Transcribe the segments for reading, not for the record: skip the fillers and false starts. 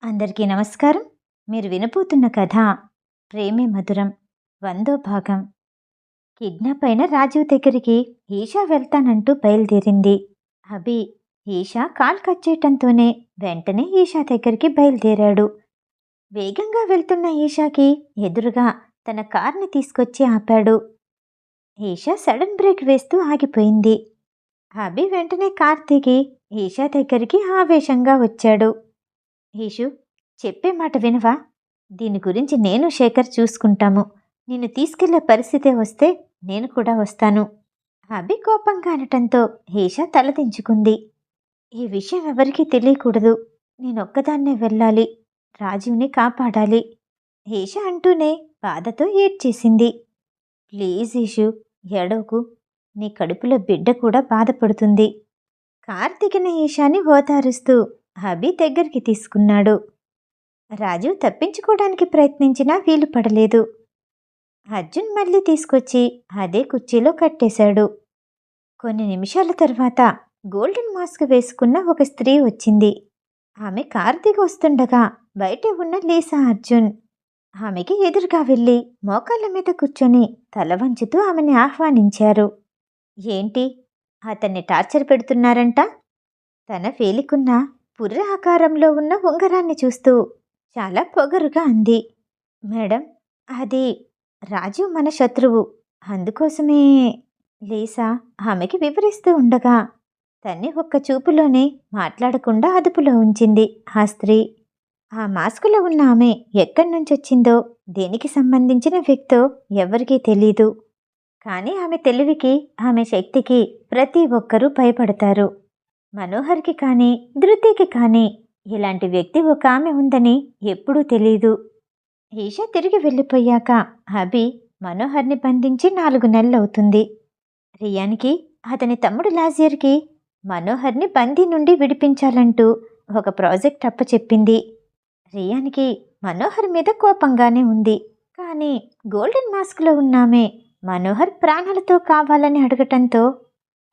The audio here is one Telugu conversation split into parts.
అందరికీ నమస్కారం. మీరు వినబోతున్న కథ 'ప్రేమే మధురం' 100వ భాగం. కిడ్నాప్ అయిన రాజీవ్ దగ్గరికి ఈషా వెళ్తానంటూ బయలుదేరింది. అభి ఈషా కాల్ కట్ చేయటంతోనే వెంటనే ఈషా దగ్గరికి బయలుదేరాడు. వేగంగా వెళ్తున్న ఈషాకి ఎదురుగా తన కార్ని తీసుకొచ్చి ఆపాడు. ఈషా సడన్ బ్రేక్ వేస్తూ ఆగిపోయింది. అభి వెంటనే కార్ దిగి ఈషా దగ్గరికి ఆవేశంగా వచ్చాడు. ఈషు, చెప్పే మాట వినవా? దీని గురించి నేను శేఖర్ చూసుకుంటాము. నిన్ను తీసుకెళ్లే పరిస్థితే వస్తే నేను కూడా వస్తాను. అభి కోపంగా అనటంతో ఈషా తలదించుకుంది. ఈ విషయం ఎవరికీ తెలియకూడదు. నేనొక్కదాన్నే వెళ్ళాలి. రాజీవ్ని కాపాడాలి. ఈషా అంటూనే బాధతో ఏడ్చేసింది. ప్లీజ్ ఈషు, ఏడవకు. నీ కడుపులో బిడ్డ కూడా బాధపడుతుంది. కార్ దిగిన ఈషాని ఓదారుస్తూ అభి దగ్గరికి తీసుకున్నాడు. రాజీవ్ తప్పించుకోవడానికి ప్రయత్నించినా వీలు పడలేదు. అర్జున్ మళ్ళీ తీసుకొచ్చి అదే కుర్చీలో కట్టేశాడు. కొన్ని నిమిషాల తర్వాత గోల్డెన్ మాస్క్ వేసుకున్న ఒక స్త్రీ వచ్చింది. ఆమె కారు దిగి వస్తుండగా బయట ఉన్న లీసా అర్జున్ ఆమెకి ఎదురుగా వెళ్ళి మోకాళ్ళ మీద కూర్చొని తల వంచుతూ ఆమెని ఆహ్వానించారు. ఏంటి, అతన్ని టార్చర్ పెడుతున్నారంట? తన వేలికున్న పుర్రె ఆకారంలో ఉన్న ఉంగరాన్ని చూస్తూ చాలా పొగరుగా అంది. మేడం, అది రాజీవ్ మన శత్రువు, అందుకోసమే. లీసా ఆమెకి వివరిస్తూ ఉండగా తన్ని ఒక్క చూపులోనే మాట్లాడకుండా అదుపులో ఉంచింది ఆ స్త్రీ. ఆ మాస్కులో ఉన్న ఆమె ఎక్కడి నుంచొచ్చిందో, దేనికి సంబంధించిన వ్యక్తో ఎవరికీ తెలీదు. కానీ ఆమె తెలివికి, ఆమె శక్తికి ప్రతి ఒక్కరూ భయపడతారు. మనోహర్కి కానీ ధృతికి కానీ ఇలాంటి వ్యక్తి ఒక ఆమె ఉందని ఎప్పుడూ తెలీదు. ఈషా తిరిగి వెళ్ళిపోయాక అభి మనోహర్ని బంధించి 4 నెలలవుతుంది. రియాన్కి, అతని తమ్ముడు లాజియర్కి మనోహర్ని బందీ నుండి విడిపించాలంటూ ఒక ప్రాజెక్ట్ అప్పచెప్పింది. రియాన్కి మనోహర్ మీద కోపంగానే ఉంది. కానీ గోల్డెన్ మాస్క్లో ఉన్నామే మనోహర్ ప్రాణాలతో కావాలని అడగటంతో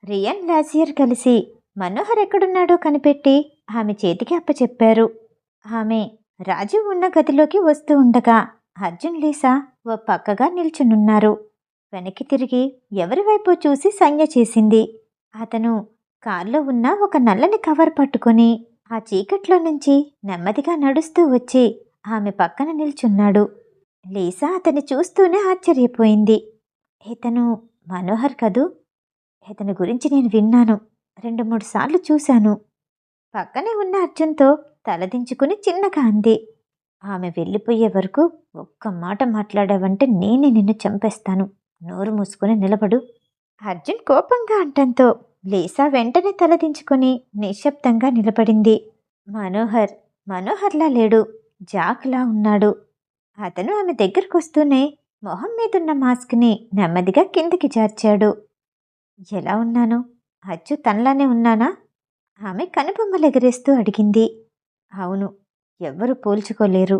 రియాన్, లాజియర్ కలిసి మనోహర్ ఎక్కడున్నాడో కనిపెట్టి ఆమె చేతికి అప్పచెప్పారు. ఆమె రాజీవ్ ఉన్న గదిలోకి వస్తూ ఉండగా అర్జున్, లీసా ఓ పక్కగా నిల్చునున్నారు. వెనక్కి తిరిగి ఎవరి వైపు చూసి సంజ్ఞ చేసింది. అతను కార్లో ఉన్న ఒక నల్లని కవర్ పట్టుకొని ఆ చీకట్లో నుంచి నెమ్మదిగా నడుస్తూ వచ్చి ఆమె పక్కన నిల్చున్నాడు. లీసా అతన్ని చూస్తూనే ఆశ్చర్యపోయింది. ఇతను మనోహర్ కదూ? ఇతని గురించి నేను విన్నాను. 2-3 సార్లు చూశాను. పక్కనే ఉన్న అర్జున్తో తలదించుకుని చిన్నగా అంది. ఆమె వెళ్ళిపోయే వరకు ఒక్క మాట మాట్లాడావంటే నేనే నిన్ను చంపేస్తాను. నోరు మూసుకుని నిలబడు. అర్జున్ కోపంగా అంటంతో లీసా వెంటనే తలదించుకుని నిశ్శబ్దంగా నిలబడింది. మనోహర్లా లేడు, జాక్లా ఉన్నాడు. అతను ఆమె దగ్గరకొస్తూనే మొహం మీదున్న మాస్క్ని నెమ్మదిగా కిందికి జార్చాడు. ఎలా ఉన్నాను? అచ్చు తనలానే ఉన్నానా? ఆమె కనుబొమ్మలెగరేస్తూ అడిగింది. అవును, ఎవ్వరూ పోల్చుకోలేరు.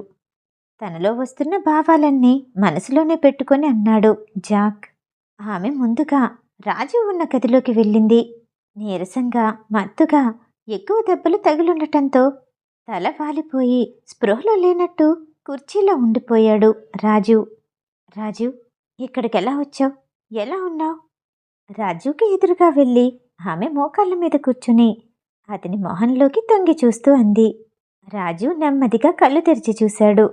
తనలో వస్తున్న భావాలన్నీ మనసులోనే పెట్టుకొని అన్నాడు జాక్. ఆమె ముందుగా రాజీవ్ ఉన్న గదిలోకి వెళ్ళింది. నీరసంగా, మత్తుగా ఎక్కువ దెబ్బలు తగిలుండటంతో తల వాలిపోయి స్పృహలో లేనట్టు కుర్చీలో ఉండిపోయాడు రాజీవ్. రాజీవ్, ఇక్కడికెలా వచ్చావు? ఎలా ఉన్నావు? రాజీవ్కి ఎదురుగా వెళ్ళి ఆమె మోకాళ్ళ మీద కూర్చుని అతని మొహంలోకి తొంగి చూస్తూ అంది. రాజీవ్ నెమ్మదిగా కళ్ళు తెరిచి చూశాడు.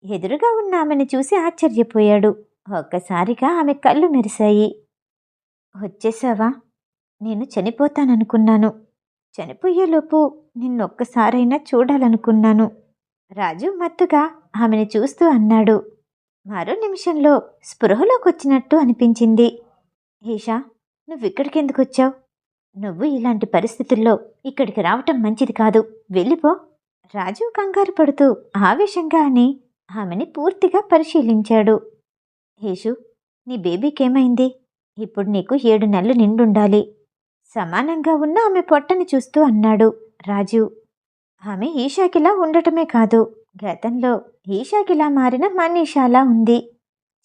ఎదురుగా ఉన్న ఆమెను చూసి ఆశ్చర్యపోయాడు. ఒక్కసారిగా ఆమె కళ్ళు మెరిశాయి. వచ్చేసావా? నేను చనిపోతాననుకున్నాను. చనిపోయేలోపు నిన్నొక్కసారైనా చూడాలనుకున్నాను. రాజీవ్ మత్తుగా ఆమెను చూస్తూ అన్నాడు. మరో నిమిషంలో స్పృహలోకొచ్చినట్టు అనిపించింది. ఈషా, నువ్విక్కడికెందుకొచ్చావు? నువ్వు ఇలాంటి పరిస్థితుల్లో ఇక్కడికి రావటం మంచిది కాదు. వెళ్ళిపో. రాజీవ్ కంగారు పడుతూ ఆవేశంగా అని ఆమెని పూర్తిగా పరిశీలించాడు. ఈషు, నీ బేబీకేమైంది? ఇప్పుడు నీకు 7 నెలలు నిండుండాలి. సమానంగా ఉన్న ఆమె పొట్టని చూస్తూ అన్నాడు రాజీవ్. ఆమె ఈషాకిలా ఉండటమే కాదు, గతంలో ఈషాకిలా మారిన మనీషాలా ఉంది.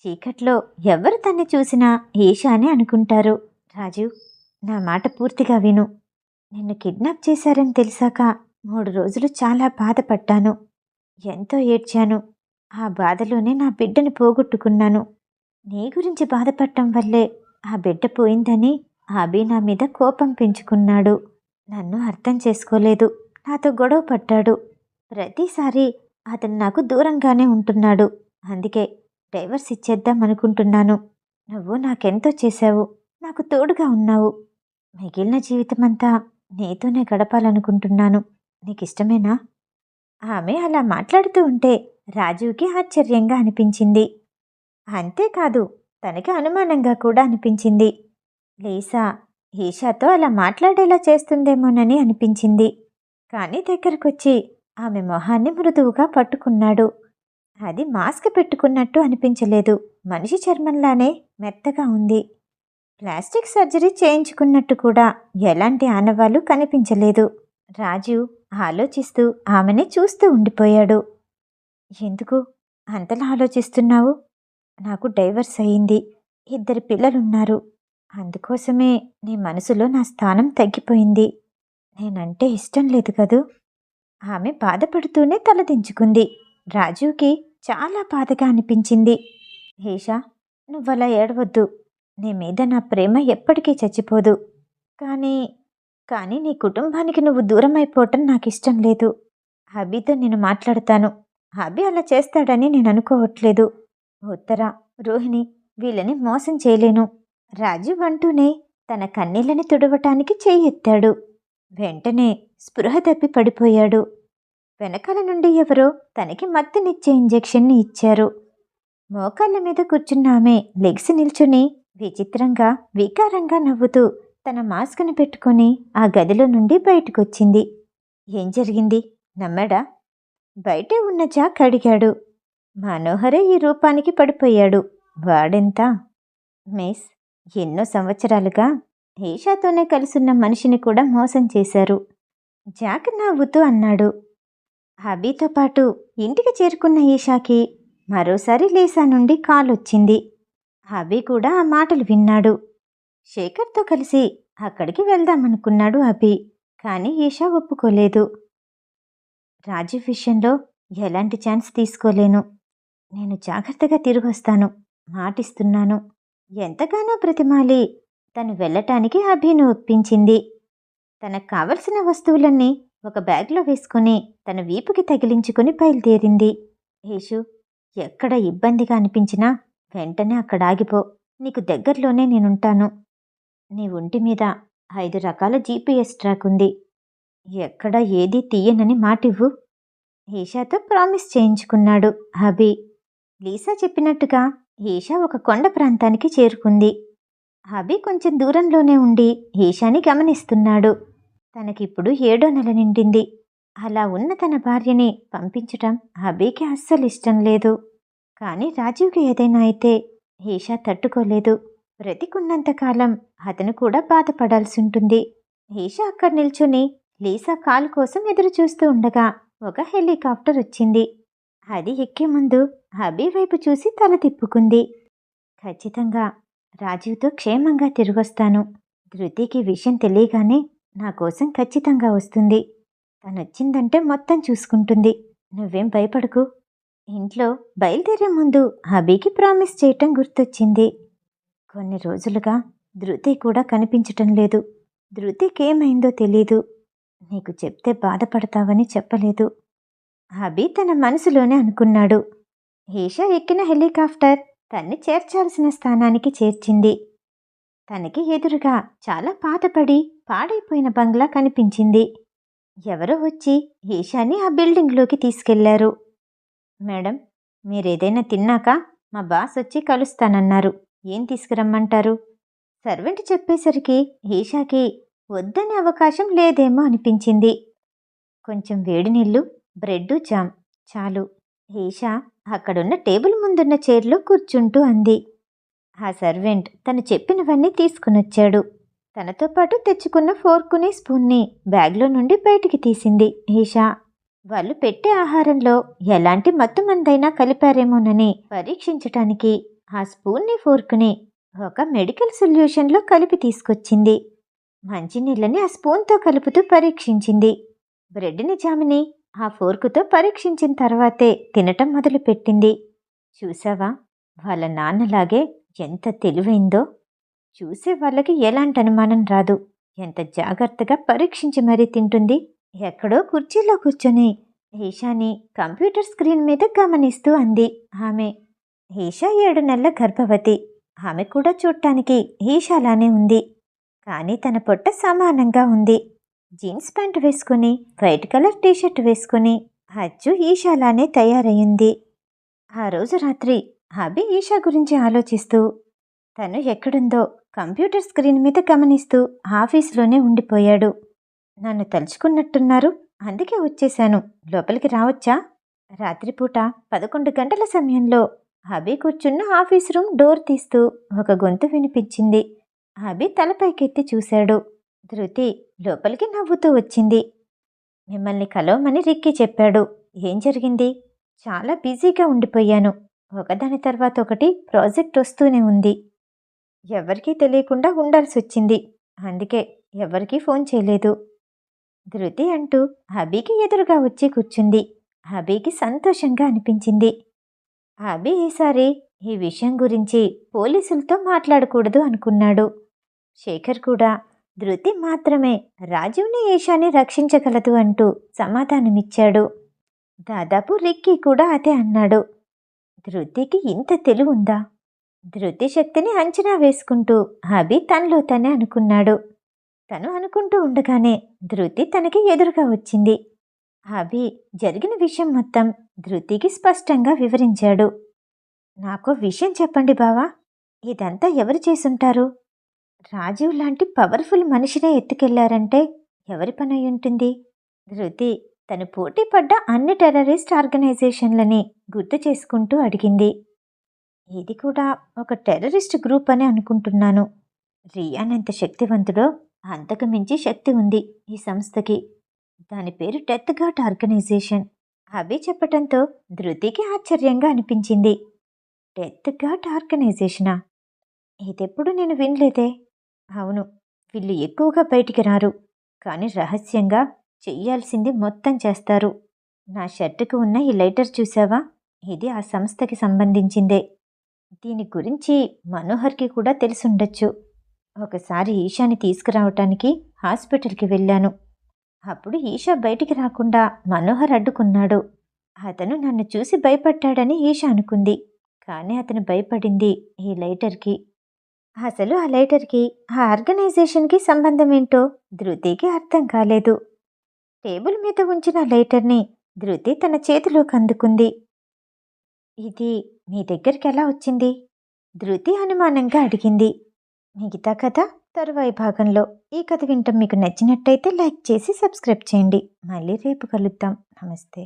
చీకట్లో ఎవరు తన్ని చూసినా ఈషానే అనుకుంటారు. రాజీవ్, నా మాట పూర్తిగా విను. నిన్ను కిడ్నాప్ చేశారని తెలిసాక 3 రోజులు చాలా బాధపడ్డాను. ఎంతో ఏడ్చాను. ఆ బాధలోనే నా బిడ్డని పోగొట్టుకున్నాను. నీ గురించి బాధపడటం వల్లే ఆ బిడ్డ పోయిందని అభి నా మీద కోపం పెంచుకున్నాడు. నన్ను అర్థం చేసుకోలేదు. నాతో గొడవ పడ్డాడు. ప్రతిసారి అతను నాకు దూరంగానే ఉంటున్నాడు. అందుకే డైవర్స్ ఇచ్చేద్దాం అనుకుంటున్నాను. నువ్వు నాకెంతో చేశావు. నాకు తోడుగా ఉన్నావు. మిగిలిన జీవితమంతా నీతోనే గడపాలనుకుంటున్నాను. నీకిష్టమేనా? ఆమె అలా మాట్లాడుతూ ఉంటే రాజుకి ఆశ్చర్యంగా అనిపించింది. అంతేకాదు, తనకి అనుమానంగా కూడా అనిపించింది. లీసా ఈషాతో అలా మాట్లాడేలా చేస్తుందేమోనని అనిపించింది. కానీ దగ్గరకొచ్చి ఆమె మొహాన్ని మృదువుగా పట్టుకున్నాడు. అది మాస్క్ పెట్టుకున్నట్టు అనిపించలేదు. మనిషి చర్మంలానే మెత్తగా ఉంది. ప్లాస్టిక్ సర్జరీ చేయించుకున్నట్టు కూడా ఎలాంటి ఆనవాళ్లు కనిపించలేదు. రాజు ఆలోచిస్తూ ఆమెనే చూస్తూ ఉండిపోయాడు. ఎందుకు అంతలా ఆలోచిస్తున్నావు? నాకు డైవర్స్ అయింది. 2 పిల్లలున్నారు. అందుకోసమే నీ మనసులో నా స్థానం తగ్గిపోయింది. నేనంటే ఇష్టం లేదు కదూ? ఆమె బాధపడుతూనే తలదించుకుంది. రాజుకి చాలా బాధగా అనిపించింది. ఈషా, నువ్వలా ఏడవద్దు. నీ మీద నా ప్రేమ ఎప్పటికీ చచ్చిపోదు. కానీ కానీ నీ కుటుంబానికి నువ్వు దూరమైపోవటం నాకిష్టం లేదు. అభితో నేను మాట్లాడతాను. అభి అలా చేస్తాడని నేను అనుకోవట్లేదు. ఉత్తర, రోహిణి వీళ్ళని మోసం చేయలేను. రాజు అంటూనే తన కన్నీళ్ళని తుడవటానికి చెయ్యి ఎత్తాడు. వెంటనే స్పృహ తప్పి పడిపోయాడు. వెనకాల నుండి ఎవరో తనకి మత్తునిచ్చే ఇంజెక్షన్ని ఇచ్చారు. మోకాళ్ళ మీద కూర్చున్న ఆమె లెగ్సి నిల్చుని విచిత్రంగా వికారంగా నవ్వుతూ తన మాస్క్ని పెట్టుకుని ఆ గదిలో నుండి బయటకొచ్చింది. ఏం జరిగింది? నమ్మాడా? బయటే ఉన్న జాక్ అడిగాడు. మనోహరే ఈ రూపానికి పడిపోయాడు. వాడెంత? మిస్, ఎన్నో సంవత్సరాలుగా ఈషాతోనే కలిసున్న మనిషిని కూడా మోసం చేశారు. జాక్ నవ్వుతూ అన్నాడు. అభితో పాటు ఇంటికి చేరుకున్న ఈషాకి మరోసారి లీసా నుండి కాల్ వచ్చింది. అభి కూడా ఆ మాటలు విన్నాడు. శేఖర్తో కలిసి అక్కడికి వెళ్దామనుకున్నాడు అభి. కానీ ఈషా ఒప్పుకోలేదు. రాజు విషయంలో ఎలాంటి ఛాన్స్ తీసుకోలేను. నేను జాగ్రత్తగా తిరిగొస్తాను, మాటిస్తున్నాను. ఎంతగానో బ్రతిమాలి తను వెళ్ళటానికి అభిను ఒప్పించింది. తనకు కావలసిన వస్తువులన్నీ ఒక బ్యాగ్లో వేసుకుని తన వీపుకి తగిలించుకుని బయలుదేరింది. యేషు, ఎక్కడ ఇబ్బందిగా అనిపించినా వెంటనే అక్కడ ఆగిపో. నీకు దగ్గరలోనే నేనుంటాను. నీ ఒంటి మీద 5 రకాల GPS ట్రాక్ ఉంది. ఎక్కడ ఏదీ తీయనని మాటివ్వు. ఈషాతో ప్రామిస్ చేయించుకున్నాడు అభి. లీసా చెప్పినట్టుగా ఈషా ఒక కొండ ప్రాంతానికి చేరుకుంది. అభి కొంచెం దూరంలోనే ఉండి ఈషాని గమనిస్తున్నాడు. తనకిప్పుడు 7వ నెల నిండింది. అలా ఉన్న తన భార్యని పంపించటం అభికి అస్సలు ఇష్టం లేదు. కానీ రాజీవ్కి ఏదైనా అయితే ఈషా తట్టుకోలేదు. బ్రతికున్నంతకాలం అతను కూడా బాధపడాల్సి ఉంటుంది. ఈషా అక్కడ నిల్చుని లీసా కాలు కోసం ఎదురు చూస్తూ ఉండగా ఒక హెలికాప్టర్ వచ్చింది. అది ఎక్కే ముందు అభి వైపు చూసి తల తిప్పుకుంది. ఖచ్చితంగా రాజీవ్తో క్షేమంగా తిరిగొస్తాను. ధృతికి విషయం తెలియగానే నా కోసం ఖచ్చితంగా వస్తుంది. తనొచ్చిందంటే మొత్తం చూసుకుంటుంది. నువ్వేం భయపడకు. ఇంట్లో బయలుదేరే ముందు అభికి ప్రామిస్ చేయటం గుర్తొచ్చింది. కొన్ని రోజులుగా ధృతి కూడా కనిపించటం లేదు. ధృతికేమైందో తెలీదు. నీకు చెప్తే బాధపడతావని చెప్పలేదు. అభి తన మనసులోనే అనుకున్నాడు. ఈషా ఎక్కిన హెలికాప్టర్ తన్ని చేర్చాల్సిన స్థానానికి చేర్చింది. తనకి ఎదురుగా చాలా పాతపడి పాడైపోయిన బంగ్లా కనిపించింది. ఎవరో వచ్చి ఈషాని ఆ బిల్డింగ్లోకి తీసుకెళ్లారు. మేడం, మీరేదైనా తిన్నాక మా బాస్ వచ్చి కలుస్తానన్నారు. ఏం తీసుకురమ్మంటారు? సర్వెంట్ చెప్పేసరికి ఈషాకి వద్దనే అవకాశం లేదేమో అనిపించింది. కొంచెం వేడి నీళ్ళు, బ్రెడ్డు, జామ్ చాలు. ఈషా అక్కడున్న టేబుల్ ముందున్న చైర్లో కూర్చుంటూ అంది. ఆ సర్వెంట్ తను చెప్పినవన్నీ తీసుకునొచ్చాడు. తనతో పాటు తెచ్చుకున్న ఫోర్కుని స్పూన్ని బ్యాగ్లో నుండి బయటికి తీసింది ఈషా. వాళ్ళు పెట్టే ఆహారంలో ఎలాంటి మత్తుమందైనా కలిపారేమోనని పరీక్షించటానికి ఆ స్పూన్ని ఫోర్కుని ఒక మెడికల్ సొల్యూషన్లో కలిపి తీసుకొచ్చింది. మంచినీళ్ళని ఆ స్పూన్తో కలుపుతూ పరీక్షించింది. బ్రెడ్ని జామిని ఆ ఫోర్కుతో పరీక్షించిన తర్వాతే తినటం మొదలుపెట్టింది. చూసావా, వాళ్ళ నాన్నలాగే ఎంత తెలివైందో! చూసే వాళ్ళకి ఎలాంటి అనుమానం రాదు. ఎంత జాగ్రత్తగా పరీక్షించి మరీ తింటుంది. ఎక్కడో కుర్చీలో కూర్చొని ఈషాని కంప్యూటర్ స్క్రీన్ మీద గమనిస్తూ అంది ఆమె. ఈషా 7 నెలల గర్భవతి. ఆమె కూడా చూడటానికి ఈషాలానే ఉంది. కానీ తన పొట్ట సమానంగా ఉంది. జీన్స్ ప్యాంట్ వేసుకుని వైట్ కలర్ టీషర్ట్ వేసుకుని అచ్చు ఈషాలానే తయారయ్యింది. ఆ రోజు రాత్రి అభి ఈషా గురించి ఆలోచిస్తూ తను ఎక్కడుందో కంప్యూటర్ స్క్రీన్ మీద గమనిస్తూ ఆఫీసులోనే ఉండిపోయాడు. నన్ను తలుచుకున్నట్టున్నారు, అందుకే వచ్చేశాను, లోపలికి రావచ్చా? రాత్రిపూట 11 గంటల సమయంలో అభి కూర్చున్న ఆఫీస్ రూమ్ డోర్ తీస్తూ ఒక గొంతు వినిపించింది. అభి తలపైకెత్తి చూశాడు. ధృతి లోపలికి నవ్వుతూ వచ్చింది. మిమ్మల్ని కలవమని రిక్కీ చెప్పాడు. ఏం జరిగింది? చాలా బిజీగా ఉండిపోయాను. ఒకదాని తర్వాత ఒకటి ప్రాజెక్ట్ వస్తూనే ఉంది. ఎవరికీ తెలియకుండా ఉండాల్సొచ్చింది. అందుకే ఎవరికీ ఫోన్ చేయలేదు. ధృతి అంటూ అభికి ఎదురుగా వచ్చి కూర్చుంది. అభికి సంతోషంగా అనిపించింది. అభి ఈసారి ఈ విషయం గురించి పోలీసులతో మాట్లాడకూడదు అనుకున్నాడు. శేఖర్ కూడా ధృతి మాత్రమే రాజీవ్ని ఈషాని రక్షించగలదు అంటూ సమాధానమిచ్చాడు. దాదాపు రిక్కీ కూడా అదే అన్నాడు. ధృతికి ఇంత తెలివుందా? ధృతి శక్తిని అంచనా వేసుకుంటూ అభి తనలో తనే అనుకున్నాడు. తను అనుకుంటూ ఉండగానే ధృతి తనకి ఎదురుగా వచ్చింది. అభి జరిగిన విషయం మొత్తం ధృతికి స్పష్టంగా వివరించాడు. నాకో విషయం చెప్పండి బావా, ఇదంతా ఎవరు చేసుంటారు? రాజీవ్ లాంటి పవర్ఫుల్ మనిషినే ఎత్తుకెళ్లారంటే ఎవరి పని అయి ఉంటుంది? ధృతి తను పోటీ పడ్డ అన్ని టెర్రరిస్ట్ ఆర్గనైజేషన్లని గుర్తు చేసుకుంటూ అడిగింది. ఇది కూడా ఒక టెర్రరిస్ట్ గ్రూప్ అని అనుకుంటున్నాను. రియాన్ ఎంత శక్తివంతుడో అంతకు మించి శక్తి ఉంది ఈ సంస్థకి. దాని పేరు డెత్ గార్డ్ ఆర్గనైజేషన్. అభి చెప్పటంతో ధృతికి ఆశ్చర్యంగా అనిపించింది. Death gourd ఆర్గనైజేషనా? ఇదెప్పుడు నేను వినలేదే. అవును, వీళ్ళు ఎక్కువగా బయటికి రారు, కానీ రహస్యంగా చెయ్యాల్సింది మొత్తం చేస్తారు. నా షర్టుకు ఉన్న ఈ లైటర్ చూసావా? ఇది ఆ సంస్థకి సంబంధించిందే. దీని గురించి మనోహర్కి కూడా తెలిసుండొచ్చు. ఒకసారి ఈషాని తీసుకురావటానికి హాస్పిటల్కి వెళ్ళాను. అప్పుడు ఈషా బయటికి రాకుండా మనోహర్ అడ్డుకున్నాడు. అతను నన్ను చూసి భయపడ్డాడని ఈషా అనుకుంది. కానీ అతను భయపడింది ఈ లైటర్కి. అసలు ఆ లైటర్కి ఆ ఆర్గనైజేషన్కి సంబంధమేంటో ధృతికి అర్థం కాలేదు. టేబుల్ మీద ఉంచిన లైటర్ని ధృతి తన చేతిలోకి అందుకుంది. ఇది మీ దగ్గరికి ఎలా వచ్చింది? ధృతి అనుమానంగా అడిగింది. మిగతా కథ తరువాయి భాగంలో. ఈ కథ వింటం మీకు నచ్చినట్టయితే లైక్ చేసి సబ్స్క్రైబ్ చేయండి. మళ్ళీ రేపు కలుద్దాం. నమస్తే.